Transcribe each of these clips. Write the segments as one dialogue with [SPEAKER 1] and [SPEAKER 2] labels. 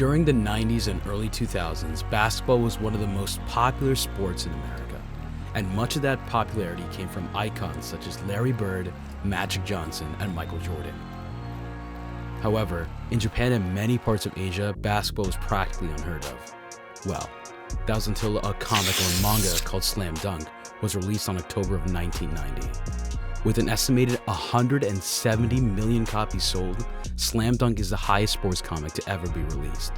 [SPEAKER 1] During the 90s and early 2000s, basketball was one of the most popular sports in America, and much of that popularity came from icons such as Larry Bird, Magic Johnson, and Michael Jordan. However, in Japan and many parts of Asia, basketball was practically unheard of. Well, that was until a comic or manga called Slam Dunk was released in October of 1990. With an estimated 170 million copies sold, Slam Dunk is the highest sports comic to ever be released.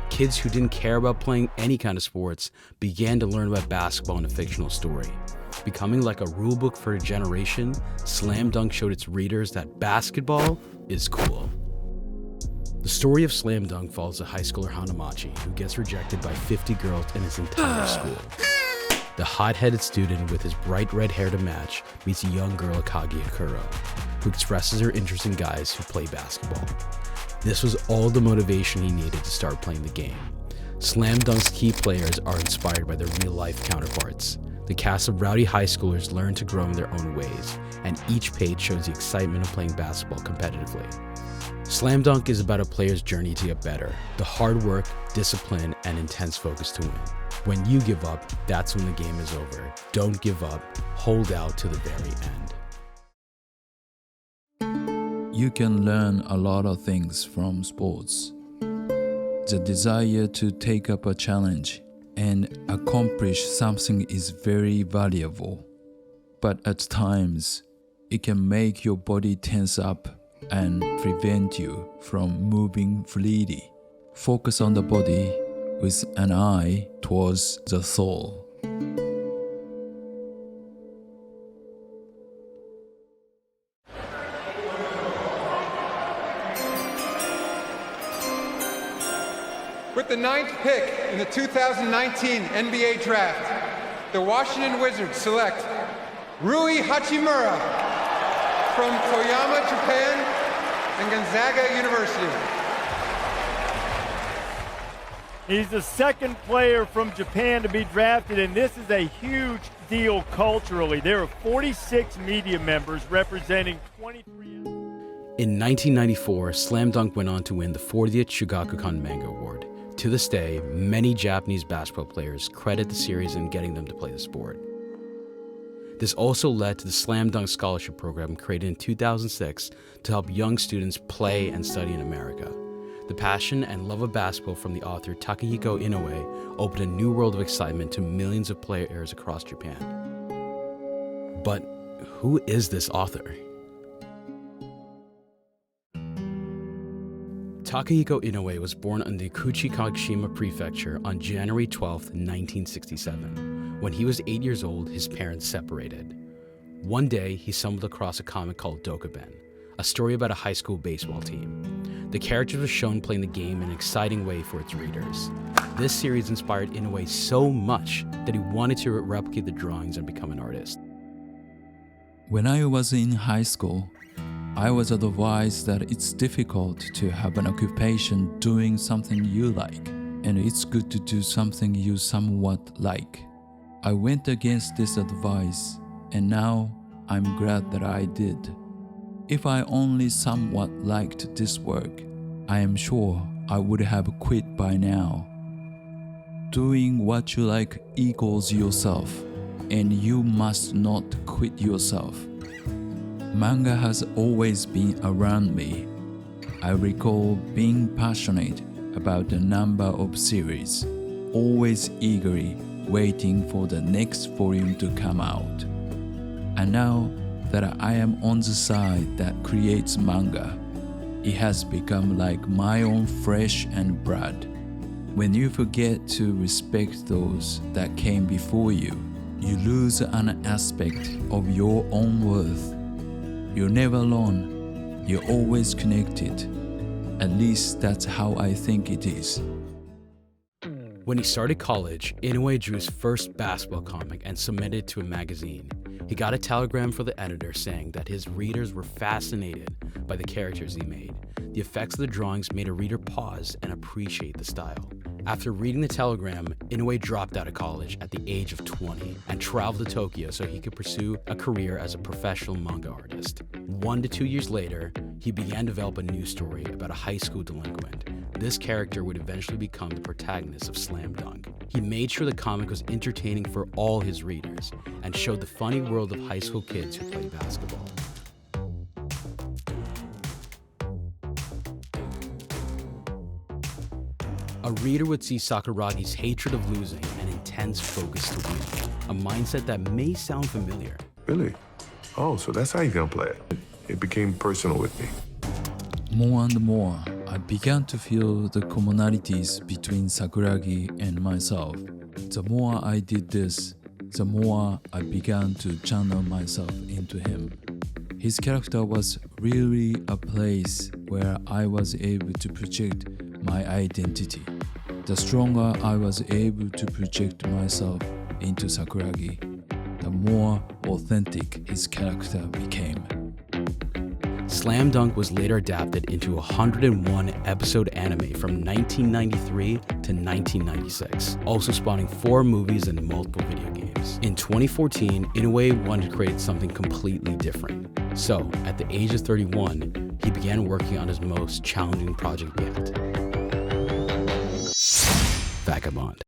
[SPEAKER 1] Kids who didn't care about playing any kind of sports began to learn about basketball in a fictional story. Becoming like a rulebook for a generation, Slam Dunk showed its readers that basketball is cool. The story of Slam Dunk follows a high schooler Hanamachi who gets rejected by 50 girls in his entire school. The hot-headed student with his bright red hair to match meets a young girl, Akagi Akuro, who expresses her interest in guys who play basketball. This was all the motivation he needed to start playing the game. Slam Dunk's key players are inspired by their real-life counterparts. The cast of rowdy high schoolers learn to grow in their own ways, and each page shows the excitement of playing basketball competitively. Slam Dunk is about a player's journey to get better, the hard work, discipline, and intense focus to win. When you give up, that's when the game is over. Don't give up. Hold out to the very end.
[SPEAKER 2] You can learn a lot of things from sports. The desire to take up a challenge and accomplish something is very valuable. But at times, it can make your body tense up and prevent you from moving freely. Focus on the body with an eye towards the soul.
[SPEAKER 3] With the 9th pick in the 2019 NBA Draft, the Washington Wizards select Rui Hachimura from Toyama, Japan, and Gonzaga University.
[SPEAKER 4] He's the second player from Japan to be drafted, and this is a huge deal culturally. There are 46 media members representing 23.
[SPEAKER 1] In 1994, Slam Dunk went on to win the 40th Shugakukan Manga Award. To this day, many Japanese basketball players credit the series in getting them to play the sport. This also led to the Slam Dunk Scholarship Program created in 2006 to help young students play and study in America. The passion and love of basketball from the author Takehiko Inoue opened a new world of excitement to millions of players across Japan. But who is this author? Takehiko Inoue was born in the Kuchi Kagoshima Prefecture on January 12, 1967. When he was 8 years old, his parents separated. One day, he stumbled across a comic called Docu-Series, a story about a high school baseball team. The characters were shown playing the game in an exciting way for its readers. This series inspired Inoue so much that he wanted to replicate the drawings and become an artist.
[SPEAKER 2] When I was in high school, I was advised that it's difficult to have an occupation doing something you like, and it's good to do something you somewhat like. I went against this advice, and now I'm glad that I did. If I only somewhat liked this work, I am sure I would have quit by now. Doing what you like equals yourself, and you must not quit yourself. Manga has always been around me. I recall being passionate about a number of series, always eagerly waiting for the next volume to come out. And now that I am on the side that creates manga, it has become like my own flesh and blood. When you forget to respect those that came before you, you lose an aspect of your own worth. You're never alone, you're always connected. At least that's how I think it is.
[SPEAKER 1] When he started college, Inoue drew his first basketball comic and submitted it to a magazine. He got a telegram from the editor saying that his readers were fascinated by the characters he made. The effects of the drawings made a reader pause and appreciate the style. After reading the telegram, Inoue dropped out of college at the age of 20 and traveled to Tokyo so he could pursue a career as a professional manga artist. 1 to 2 years later, he began to develop a new story about a high school delinquent. this character would eventually become the protagonist of Slam Dunk. He made sure the comic was entertaining for all his readers and showed the funny world of high school kids who play basketball. A reader would see Sakuragi's hatred of losing and intense focus to win, a mindset that may sound familiar.
[SPEAKER 5] Really? Oh, so that's how you're gonna play it. It became personal with me.
[SPEAKER 2] More and more, I began to feel the commonalities between Sakuragi and myself. The more I did this, the more I began to channel myself into him. His character was really a place where I was able to project my identity. The stronger I was able to project myself into Sakuragi, the more authentic his character became.
[SPEAKER 1] Slam Dunk was later adapted into a 101-episode anime from 1993 to 1996, also spawning 4 movies and multiple video games. In 2014, Inoue wanted to create something completely different. So, at the age of 31, he began working on his most challenging project yet, Vagabond.